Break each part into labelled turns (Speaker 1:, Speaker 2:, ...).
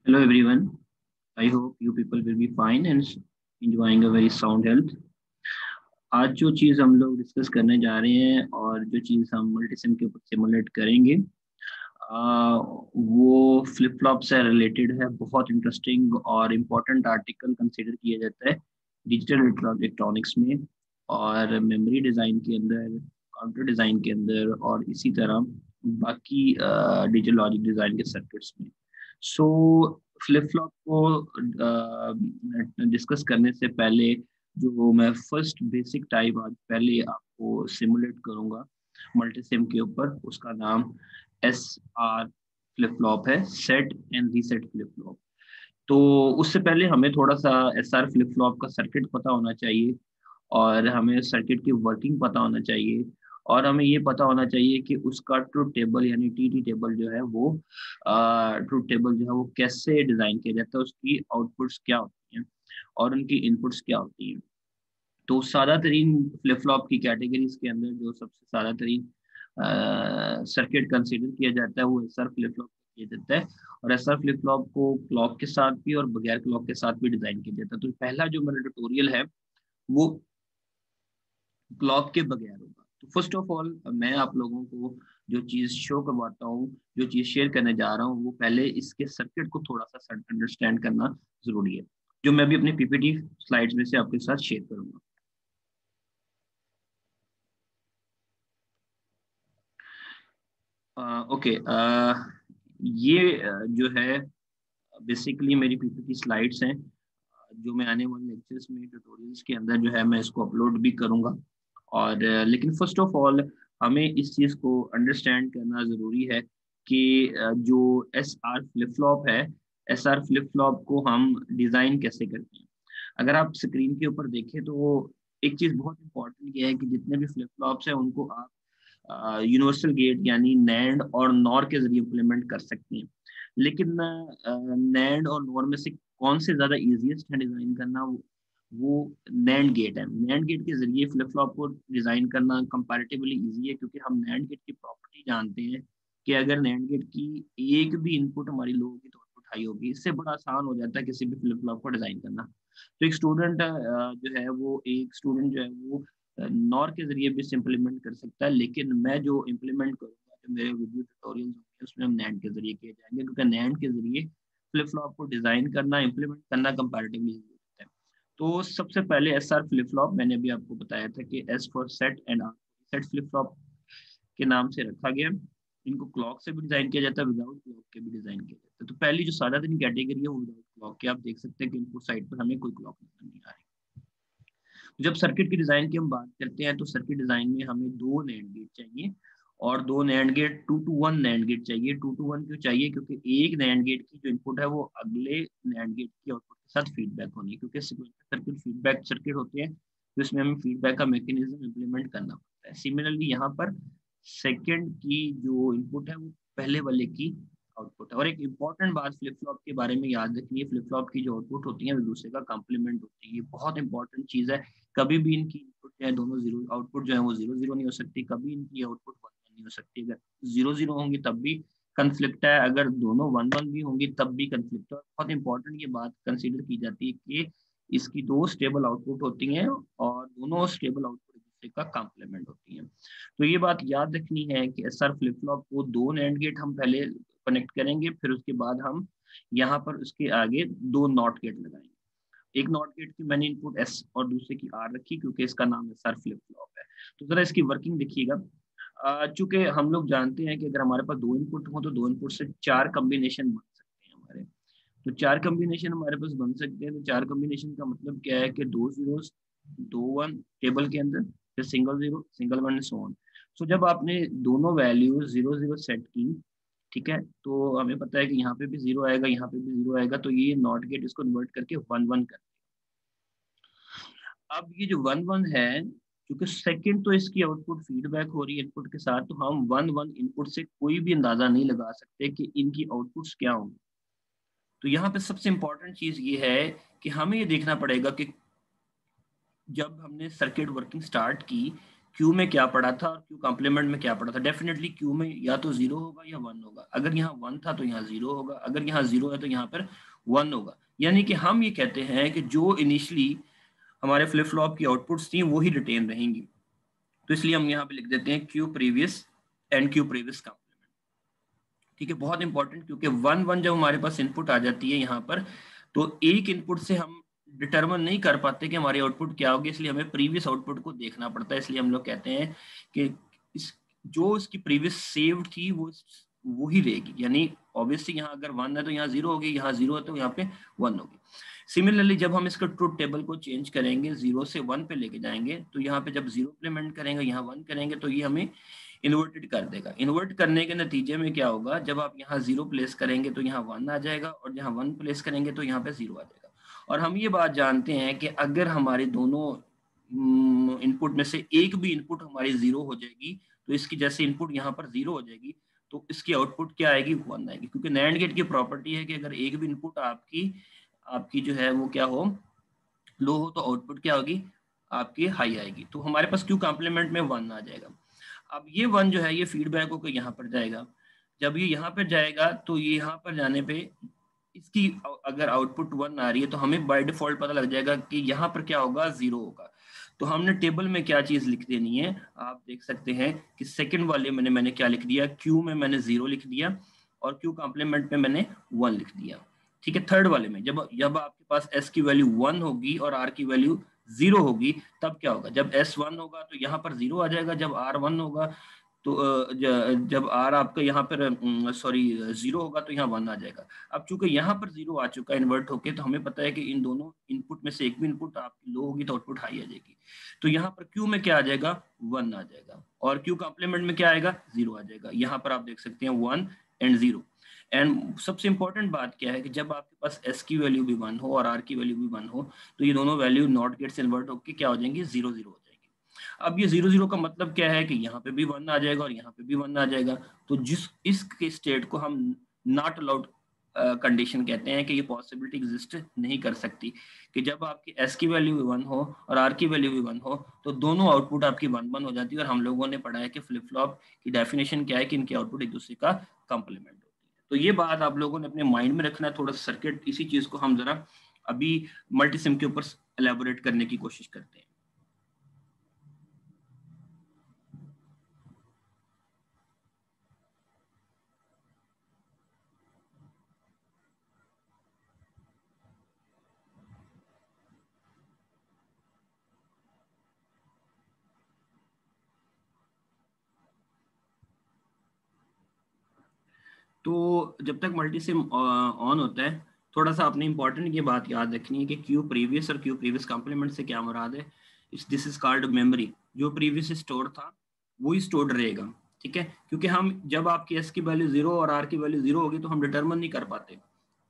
Speaker 1: Hello everyone. I hope you people will be fine and enjoying a very sound health. आज जो चीज़ हम लोग discuss करने जा रहे हैं और जो चीज़ हम मल्टीसिम के ऊपर सिमुलेट करेंगे वो फ्लिप फ्लॉप से रिलेटेड है। बहुत इंटरेस्टिंग और इम्पोर्टेंट आर्टिकल कंसिडर किया जाता है डिजिटल इलेक्ट्रॉनिक्स में और मेमोरी डिज़ाइन के अंदर, काउंटर डिज़ाइन के अंदर और इसी तरह बाकी डिजिटल लॉजिक डिज़ाइन के सर्किट्स में। सो फ्लिप फ्लॉप को डिस्कस करने से पहले जो मैं फर्स्ट बेसिक टाइप आज पहले आपको सिमुलेट करूंगा मल्टीसिम के ऊपर, उसका नाम एस आर फ्लिप फ्लॉप है, set and reset flip flop. तो उससे पहले हमें थोड़ा सा एस आर फ्लिप फ्लॉप का सर्किट पता होना चाहिए और हमें सर्किट की वर्किंग पता होना चाहिए और हमें ये पता होना चाहिए कि उसका ट्रुथ टेबल यानी टी टेबल जो है वो ट्रुथ टेबल जो है वो कैसे डिजाइन किया जाता है, उसकी आउटपुट्स क्या होती हैं और उनकी इनपुट्स क्या होती हैं। तो सादा तरीन फ्लिप फ्लॉप की कैटेगरीज के अंदर जो सबसे सादा तरीन सर्किट कंसिडर किया जाता है वो एस आर फ्लिप फ्लॉप किया जाता है। और एस आर फ्लिप फ्लॉप को क्लॉक के साथ भी और बगैर क्लॉक के साथ भी डिजाइन किया जाता है। तो पहला जो मेरा ट्यूटोरियल है वो क्लॉक के बगैर होगा। तो फर्स्ट ऑफ ऑल मैं आप लोगों को जो चीज़ शो करवाता हूँ, जो चीज़ शेयर करने जा रहा हूँ, वो पहले इसके सर्किट को थोड़ा सा अंडरस्टैंड करना जरूरी है, जो मैं भी अपनी पीपीटी स्लाइड्स में से आपके साथ शेयर करूंगा। ओके, ये जो है बेसिकली मेरी पीपीटी स्लाइड्स हैं, जो मैं आने वाले लेक्चर्स में ट्यूटोरियल्स के अंदर जो है मैं इसको अपलोड भी करूंगा। और लेकिन फर्स्ट ऑफ ऑल हमें इस चीज़ को अंडरस्टैंड करना ज़रूरी है कि जो एस आर फ्लिप फ्लॉप है, एस आर फ्लिप फ्लॉप को हम डिज़ाइन कैसे करते हैं। अगर आप स्क्रीन के ऊपर देखें तो एक चीज़ बहुत इंपॉर्टेंट ये है कि जितने भी फ्लिप फ्लॉप्स हैं उनको आप यूनिवर्सल गेट यानी नैंड और नॉर के जरिए इम्प्लीमेंट कर सकते हैं। लेकिन नैंड और नॉर में से कौन से ज्यादा इजीएस्ट है डिजाइन करना, वो नैंड गेट है। नैंड गेट के जरिए फ्लिप फ्लॉप को डिजाइन करना कंपैरेटिवली इजी है, क्योंकि हम नैंड गेट की प्रॉपर्टी जानते हैं कि अगर नैंड गेट की एक भी इनपुट हमारी लो होगी तो आउटपुट हाई होगी। इससे बड़ा आसान हो जाता है किसी भी फ्लिप फ्लॉप को डिजाइन करना। तो एक स्टूडेंट जो है वो एक स्टूडेंट जो है वो नॉर के जरिए भी इम्प्लीमेंट कर सकता है, लेकिन मैं जो इम्प्लीमेंट करूंगा, जो मेरे वीडियो ट्यूटोरियल्स होंगे उसमें हम नैंड के जरिए किए जाएंगे, क्योंकि नैंड के जरिए फ्लिप फ्लॉप को डिजाइन करना, इम्प्लीमेंट करना कंपैरेटिवली इजी होता है। तो सबसे पहले एस आर फ्लिप फ्लॉप मैंने अभी आपको बताया था कि S for set and R set flip flop के नाम से रखा गया। इनको क्लॉक से भी डिजाइन किया जाता है, विदाउट क्लॉक के भी डिजाइन किया जाता है। तो पहली जो सादा दिन कैटेगरी है वो विदाउट क्लॉक के, आप देख सकते हैं कि इनपुट साइड पर हमें कोई क्लॉक नजर नहीं आ रही। जब सर्किट की डिजाइन की हम बात करते हैं तो सर्किट डिजाइन में हमें दो नैंड गेट चाहिए और दो NAND gate, 2 to 1 NAND gate चाहिए। 2 to 1 क्यों चाहिए? क्योंकि एक नैंड गेट की जो इनपुट है वो अगले नैंड गेट की आउटपुट के साथ फीडबैक होनी है, क्योंकि सर्किट फीडबैक सर्किट होते हैं तो इसमें हमें फीडबैक का मैकेनिज्म इम्प्लीमेंट करना पड़ता है। सिमिलरली यहाँ पर सेकेंड की जो इनपुट है वो पहले वाले की आउटपुट है। और एक इंपॉर्टेंट बात फ्लिप फ्लॉप के बारे में याद रखनी है, फ्लिप फ्लॉप की जो आउटपुट होती है वो दूसरे का कॉम्प्लीमेंट होती है। ये बहुत इंपॉर्टेंट चीज है। कभी भी इनकी इनपुट जो है दोनों जीरो, आउटपुट जो है वो जीरो जीरो नहीं हो सकती, कभी इनकी आउटपुट वन वन नहीं हो सकती। अगर जीरो जीरो होंगी तब भी कंफ्लिक्ट है, अगर दोनों वन वन भी होंगी तब भी कंफ्लिक्ट है। बहुत इंपॉर्टेंट ये बात कंसीडर की जाती है कि इसकी दो स्टेबल आउटपुट होती हैं और दोनों स्टेबल आउटपुट दूसरे का कॉम्प्लीमेंट होती हैं। तो ये बात याद रखनी है कि एस आर फ्लिप फ्लॉप को दो नैंड गेट हम पहले कनेक्ट करेंगे, फिर उसके बाद हम यहाँ पर उसके आगे दो नॉट गेट लगाएंगे। एक नॉट गेट की मैंने इनपुट एस और दूसरे की आर रखी, क्योंकि इसका नाम एस आर फ्लिप फ्लॉप है। तो जरा इसकी वर्किंग देखिएगा। चूंकि हम लोग जानते हैं कि अगर हमारे पास दो इनपुट हो तो दो इनपुट से चार कॉम्बिनेशन बन सकते हैं हमारे। तो चार कॉम्बिनेशन हमारे पास बन सकते हैं। तो चार कॉम्बिनेशन का मतलब क्या है कि दो जीरो, दो वन टेबल के अंदर, फिर single zero single one so on. So जब आपने दोनों वैल्यू जीरो जीरो सेट की, ठीक है, तो हमें पता है कि यहाँ पे भी जीरो आएगा, यहाँ पे भी जीरो आएगा, तो ये नॉट गेट इसको कन्वर्ट करके वन वन कर। अब ये जो वन वन है, क्योंकि सेकंड तो इसकी आउटपुट फीडबैक हो रही है इनपुट के साथ, तो हम वन वन इनपुट से कोई भी अंदाजा नहीं लगा सकते कि इनकी आउटपुट्स क्या होंगी। तो यहाँ पे सबसे इंपॉर्टेंट चीज ये है कि हमें ये देखना पड़ेगा कि जब हमने सर्किट वर्किंग स्टार्ट की क्यू में क्या पड़ा था और क्यू कॉम्प्लीमेंट में क्या पड़ा था। डेफिनेटली क्यू में या तो 0 होगा या 1 होगा। अगर यहाँ 1 था तो यहाँ 0 होगा, अगर यहाँ 0 है तो यहाँ पर 1 होगा। यानी कि हम ये कहते हैं कि जो इनिशियली हमारे फ्लिप फ्लॉप की आउटपुट्स थी वो ही रिटेन रहेंगी। तो इसलिए हम यहाँ पे लिख देते हैं Q previous and Q previous complement. ठीक है, बहुत इंपॉर्टेंट, क्योंकि 1 1 जब हमारे पास इनपुट आ जाती है यहाँ पर, तो एक इनपुट से हम डिटरमिन नहीं कर पाते कि हमारी आउटपुट क्या होगी, इसलिए हमें प्रीवियस आउटपुट को देखना पड़ता है। इसलिए हम लोग कहते हैं कि इस जो इसकी प्रीवियस सेव्ड थी वो ही रहेगी। यानी ऑब्वियसली यहाँ अगर 1 है तो यहाँ 0 होगी, यहाँ 0 है तो यहाँ पे 1 होगी। सिमिलरली जब हम इसका ट्रुथ टेबल को चेंज करेंगे, 0 से 1 पे लेके जाएंगे, तो यहाँ पे जब 0 इम्प्लीमेंट करेंगे, यहाँ 1 करेंगे, तो ये हमें इन्वर्टेड कर देगा। इन्वर्ट करने के नतीजे में क्या होगा, जब आप यहाँ 0 प्लेस करेंगे तो यहाँ 1 आ जाएगा, और यहाँ 1 प्लेस करेंगे तो यहाँ पे 0 आ जाएगा। और हम ये बात जानते हैं कि अगर हमारे दोनों इनपुट में से एक भी इनपुट हमारी 0 हो जाएगी, तो इसकी जैसे इनपुट यहाँ पर 0 हो जाएगी तो इसकी आउटपुट क्या आएगी, 1 आएगी। क्योंकि नैंड गेट की प्रॉपर्टी है कि अगर एक भी इनपुट आपकी जो है वो क्या हो, लो हो, तो आउटपुट क्या होगी, आपकी हाई आएगी। तो हमारे पास क्यू कॉम्प्लीमेंट में 1 आ जाएगा। अब ये 1 जो है ये फीडबैक होकर यहाँ पर जाएगा। जब ये यहाँ पर जाएगा तो ये यहाँ पर जाने पे इसकी अगर आउटपुट 1 आ रही है तो हमें बाय डिफॉल्ट पता लग जाएगा कि यहाँ पर क्या होगा, 0 होगा। तो हमने टेबल में क्या चीज लिख देनी है, आप देख सकते हैं कि सेकंड वाले में मैंने क्या लिख दिया, क्यू में मैंने 0 लिख दिया और क्यू कॉम्प्लीमेंट में मैंने 1 लिख दिया। ठीक है, थर्ड वाले में जब जब आपके पास एस की वैल्यू 1 होगी और आर की वैल्यू 0 होगी, तब क्या होगा, जब एस 1 होगा तो यहाँ पर 0 आ जाएगा, जब आर 1 होगा तो जब आर आपका यहाँ पर 0 होगा तो यहाँ 1 आ जाएगा। अब चूंकि यहाँ पर 0 आ चुका है इन्वर्ट होके, तो हमें पता है कि इन दोनों इनपुट में से एक भी इनपुट आपकी लो होगी तो आउटपुट हाई आ जाएगी। तो यहाँ पर क्यू में क्या आ जाएगा, 1 आ जाएगा, और क्यू कॉम्प्लीमेंट में क्या आएगा, 0 आ जाएगा। यहाँ पर आप देख सकते हैं 1 एंड 0। एंड सबसे इंपॉर्टेंट बात क्या है कि जब आपके पास एस की वैल्यू भी 1 हो और आर की वैल्यू भी 1 हो, तो ये दोनों वैल्यू नॉट गेट से इन्वर्ट होकर क्या हो जाएंगे, 0 0 हो जाएंगे। अब ये 0 0 का मतलब क्या है कि यहाँ पे भी 1 आ जाएगा और यहाँ पे भी 1 आ जाएगा। तो जिस इस स्टेट को हम नॉट अलाउड कंडीशन कहते हैं कि ये पॉसिबिलिटी एग्जिस्ट नहीं कर सकती कि जब आपकी एस की वैल्यू भी 1 हो और आर की वैल्यू भी 1 हो तो दोनों आउटपुट आपकी 1 1 हो जाती है। और हम लोगों ने पढ़ा है कि फ्लिप फ्लॉप की डेफिनेशन क्या है कि इनके आउटपुट एक दूसरे का कंप्लीमेंट होती है। तो ये बात आप लोगों ने अपने माइंड में रखना है थोड़ा सा सर्किट। इसी चीज को हम जरा अभी मल्टीसिम के ऊपर एलैबोरेट करने की कोशिश करते हैं। तो जब तक मल्टी सिम ऑन होता है, थोड़ा सा आपने इंपॉर्टेंट ये बात याद रखनी है कि क्यू प्रीवियस और क्यू प्रीवियस कॉम्प्लीमेंट से क्या मुराद है। This is called memory. जो प्रीवियस स्टोर था वही स्टोर्ड रहेगा। ठीक है, क्योंकि हम जब आपकी एस की वैल्यू 0 और आर की वैल्यू 0 होगी तो हम डिटरमिन नहीं कर पाते,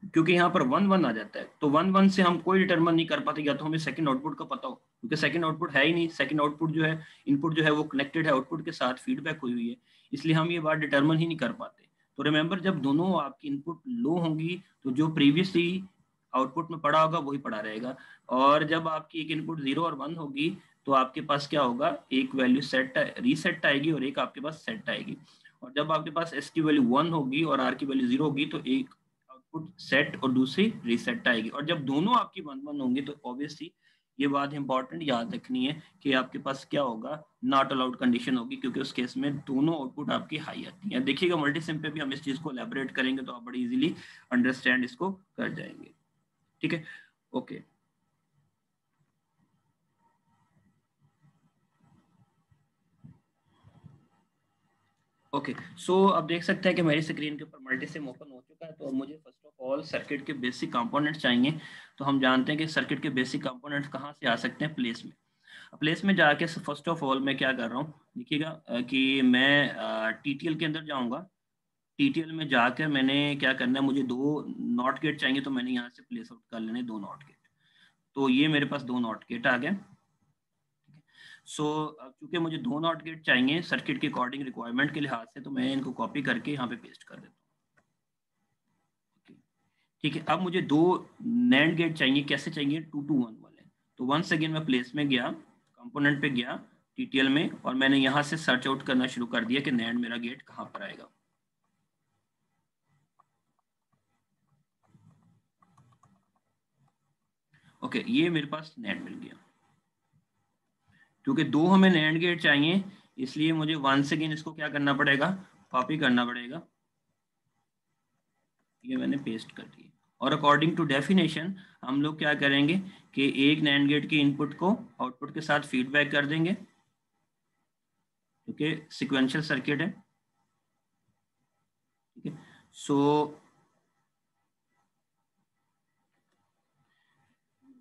Speaker 1: क्योंकि यहाँ पर 1 1 आ जाता है। तो 1 1 से हम कोई डिटरमिन नहीं कर पाते, या तो हमें सेकंड आउटपुट का पता हो, क्योंकि सेकंड आउटपुट है ही नहीं। सेकंड आउटपुट जो है, इनपुट जो है वो कनेक्टेड है आउटपुट के साथ, फीडबैक हुई हुई है, इसलिए हम ये बात डिटरमिन ही नहीं कर पाते। तो रिमेंबर, जब दोनों आपकी इनपुट लो होंगी तो जो प्रीवियसली आउटपुट में पड़ा होगा वही पड़ा रहेगा, और जब आपकी एक इनपुट 0 और 1 होगी तो आपके पास क्या होगा, एक वैल्यू सेट रीसेट आएगी और एक आपके पास सेट आएगी। और जब आपके पास एस की वैल्यू 1 होगी और आर की वैल्यू 0 होगी तो एक आउटपुट सेट और दूसरी रीसेट आएगी। और जब दोनों आपकी 1 1 होंगी तो ऑब्वियसली ये बात इंपॉर्टेंट याद रखनी है कि आपके पास क्या होगा, नॉट अलाउड कंडीशन होगी, क्योंकि उस केस में दोनों आउटपुट आपकी हाई आती है। देखिएगा मल्टीसिम पे भी हम इस चीज को एलैबोरेट करेंगे तो आप बड़ी इजीली अंडरस्टैंड इसको कर जाएंगे। ठीक है, ओके। ओके, सो अब देख सकते हैं कि मेरी स्क्रीन के ऊपर मल्टीसिम ओपन हो चुका है। तो अब मुझे फर्स्ट ऑफ ऑल सर्किट के बेसिक कंपोनेंट्स चाहिए। तो हम जानते हैं कि सर्किट के बेसिक कंपोनेंट्स कहाँ से आ सकते हैं, प्लेस में। प्लेस में जाके फर्स्ट ऑफ ऑल मैं क्या कर रहा हूँ, देखिएगा कि मैं टीटीएल के अंदर जाऊँगा। टीटीएल में जाकर मैंने क्या करना है, मुझे 2 नॉट गेट चाहिए, तो मैंने यहाँ से प्लेस आउट कर लेने 2 नॉट गेट। तो ये मेरे पास 2 नॉट गेट आ गए। सो चूंकि मुझे 2 नॉट गेट चाहिए सर्किट के अकॉर्डिंग रिक्वायरमेंट के लिहाज से, तो मैं इनको कॉपी करके यहाँ पे पेस्ट कर देता हूँ। ठीक है, अब मुझे 2 नैंड गेट चाहिए। कैसे चाहिए, 2 to 1 वाले। तो वंस अगेन मैं प्लेस में गया, कंपोनेंट पे गया, TTL में, और मैंने यहाँ से सर्च आउट करना शुरू कर दिया कि NAND मेरा गेट कहाँ पर आएगा। ओके, ये मेरे पास NAND मिल गया। क्योंकि 2 हमें NAND गेट चाहिए, इसलिए मुझे वंस अगेन इसको क्या करना पड़ेगा, कॉपी करना पड़ेगा। ये मैंने पेस्ट कर दिया, और अकॉर्डिंग टू डेफिनेशन हम लोग क्या करेंगे कि एक NAND गेट के इनपुट को आउटपुट के साथ फीडबैक कर देंगे, क्योंकि सिक्वेंशियल सर्किट है। ठीक है, सो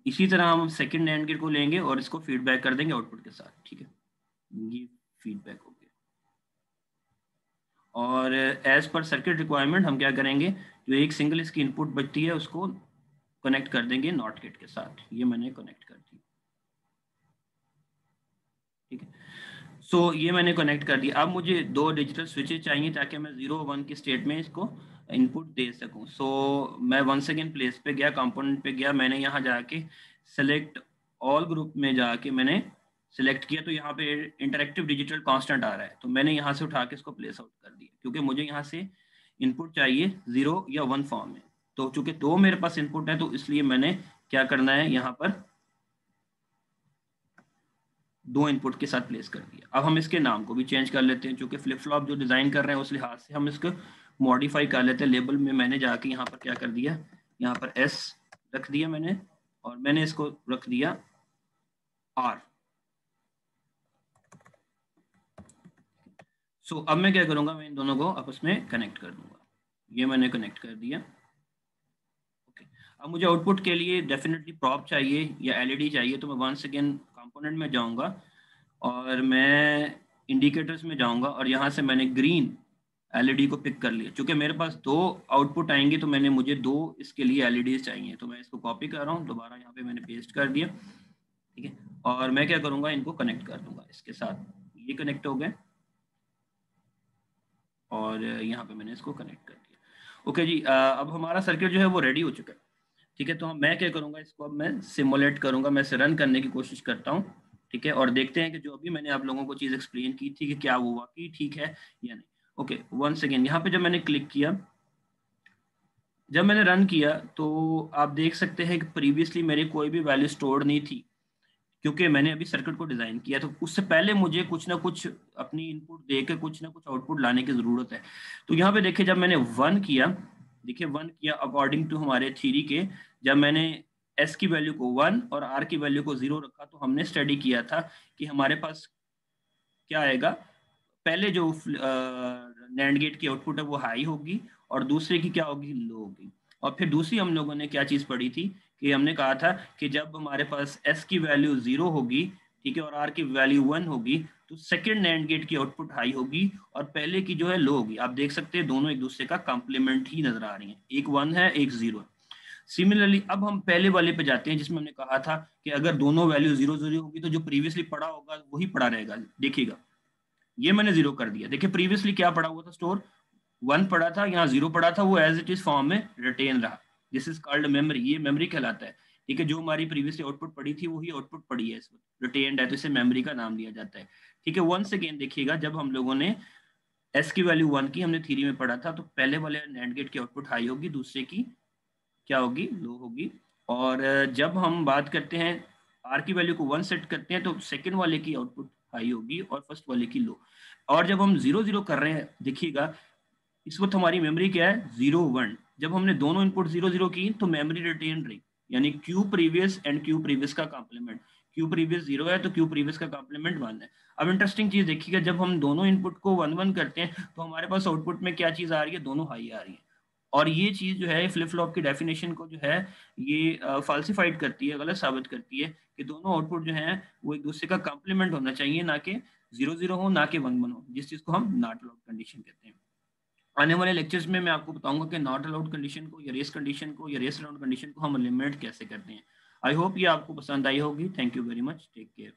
Speaker 1: इसी तरह हम सेकंड NAND गेट को लेंगे और इसको फीडबैक कर देंगे आउटपुट के साथ। ठीक है, ये फीडबैक हो गया, और एज पर सर्किट रिक्वायरमेंट हम क्या करेंगे, जो एक सिंगल इसकी इनपुट बचती है उसको कनेक्ट कर देंगे नॉट गेट के साथ। ये मैंने कनेक्ट कर दी। ठीक है, सो ये मैंने कनेक्ट कर दिया। अब मुझे 2 डिजिटल स्विचेस चाहिए ताकि मैं 0 1 की स्टेट में इसको इनपुट दे सकूं। सो मैं वंस अगेन प्लेस पे गया, कंपोनेंट पे गया, मैंने यहाँ जाके सेलेक्ट ऑल ग्रुप में जाके मैंने सिलेक्ट किया, तो यहाँ पे इंटरेक्टिव डिजिटल कांस्टेंट आ रहा है, तो मैंने यहाँ से उठा के इसको प्लेस आउट कर दिया, क्योंकि मुझे यहाँ से इनपुट चाहिए 0 या 1 फॉर्म में। तो चूंकि 2 मेरे पास इनपुट है, तो इसलिए मैंने क्या करना है, यहाँ पर 2 इनपुट के साथ प्लेस कर दिया। अब हम इसके नाम को भी चेंज कर लेते हैं, क्योंकि फ्लिप फ्लॉप जो डिजाइन कर रहे हैं उस लिहाज से हम इसको मॉडिफाई कर लेते हैं। लेबल में मैंने जाके यहाँ पर क्या कर दिया, यहाँ पर S रख दिया मैंने, और मैंने इसको रख दिया R। सो अब मैं क्या करूंगा, मैं इन दोनों को आपस में कनेक्ट कर दूंगा। ये मैंने कनेक्ट कर दिया। ओके, अब मुझे आउटपुट के लिए डेफिनेटली प्रॉप चाहिए या LED चाहिए, तो मैं वंस अगेन कंपोनेंट में जाऊंगा और मैं इंडिकेटर्स में जाऊंगा, और यहाँ से मैंने ग्रीन LED को पिक कर लिया। चूंकि मेरे पास 2 आउटपुट आएंगे, तो मुझे 2 इसके लिए LEDs चाहिए, तो मैं इसको कॉपी कर रहा हूँ, दोबारा यहाँ पे मैंने पेस्ट कर दिया। ठीक है, और मैं क्या करूँगा, इनको कनेक्ट कर दूंगा इसके साथ। ये कनेक्ट हो गए, और यहाँ पे मैंने इसको कनेक्ट कर दिया। ओके जी, अब हमारा सर्किट जो है वो रेडी हो चुका है। ठीक है, तो मैं क्या करूँगा, इसको अब मैं सिमुलेट करूँगा, मैं इसे रन करने की कोशिश करता हूँ। ठीक है, और देखते हैं कि जो अभी मैंने आप लोगों को चीज़ एक्सप्लेन की थी कि क्या वो वाकई ठीक है या नहीं। ओके, वंस अगेन यहाँ पे जब मैंने क्लिक किया, जब मैंने रन किया, तो आप देख सकते हैं कि प्रीवियसली मेरी कोई भी वैल्यू स्टोर्ड नहीं थी, क्योंकि मैंने अभी सर्किट को डिजाइन किया। तो उससे पहले मुझे कुछ ना कुछ अपनी इनपुट देके कुछ ना कुछ आउटपुट लाने की जरूरत है। तो यहाँ पे देखिए, जब मैंने 1 किया, देखिए 1 किया अकॉर्डिंग टू हमारे थ्योरी के, जब मैंने S की वैल्यू को 1 और R की वैल्यू को 0 रखा, तो हमने स्टडी किया था कि हमारे पास क्या आएगा, पहले जो नैंड गेट की आउटपुट है वो हाई होगी, और दूसरे की क्या होगी, लो होगी। और फिर दूसरी हम लोगों ने क्या चीज पढ़ी थी कि हमने कहा था कि जब हमारे पास S की वैल्यू 0 होगी, ठीक है, और R की वैल्यू 1 होगी, तो सेकंड नैंड गेट की आउटपुट हाई होगी और पहले की जो है लो होगी। आप देख सकते हैं दोनों एक दूसरे का कॉम्प्लीमेंट ही नजर आ रही है, एक 1 है एक 0 है। सिमिलरली अब हम पहले वाले पे जाते हैं, जिसमें हमने कहा था कि अगर दोनों वैल्यू 0 0 होगी, तो जो प्रीवियसली पड़ा होगा वही पड़ा रहेगा। देखिएगा, ये मैंने 0 कर दिया। देखिए प्रीवियसली क्या पड़ा हुआ था, स्टोर 1 पड़ा था, यहाँ 0 पड़ा था, वो एज इट इज फॉर्म में रिटेन रहा। दिस इज कॉल्ड मेमोरी, ये मेमोरी कहलाता है। ठीक है, जो हमारी प्रीवियसली आउटपुट पड़ी थी वही आउटपुट पड़ी है, इस वक्त रिटेन्ड है, तो इसे मेमोरी का नाम दिया जाता है। ठीक है, वंस अगेन देखिएगा, जब हम लोगों ने S की वैल्यू 1 की हमने थ्योरी में पढ़ा था, तो पहले वाले NAND गेट की आउटपुट हाई होगी, दूसरे की क्या होगी, लो होगी। और जब हम बात करते हैं R की वैल्यू को 1 सेट करते हैं, तो सेकंड वाले की आउटपुट हाई होगी और फर्स्ट वाले की लो। और जब हम 0 0 कर रहे हैं, देखिएगा इस वक्त हमारी मेमोरी क्या है, 0 1। जब हमने दोनों इनपुट 0 0 की, तो मेमोरी रिटेन रही, यानी Q previous and Q previous का कॉम्प्लीमेंट। क्यू प्रीवियस 0 है तो क्यू प्रीवियस का कॉम्प्लीमेंट 1 है। अब इंटरेस्टिंग चीज देखिएगा, जब हम दोनों इनपुट को 1 1 करते हैं, तो हमारे पास आउटपुट में क्या चीज आ रही है, दोनों हाई आ रही है। और ये चीज जो है फ्लिप फ्लॉप की डेफिनेशन को जो है ये फाल्सिफाइड करती है, गलत साबित करती है, कि दोनों आउटपुट जो है वो एक दूसरे का कॉम्प्लीमेंट होना चाहिए, ना कि 0 0 हो, ना कि 1 1 हो, जिस चीज को हम नॉट अलाउड कंडीशन कहते हैं। आने वाले लेक्चर्स में मैं आपको बताऊंगा कि नॉट अलाउड कंडीशन को या रेस कंडीशन को या रेस अलाउड कंडीशन को हम एलिमिनेट कैसे करते हैं। आई होप ये आपको पसंद आई होगी। Thank you very much, take care.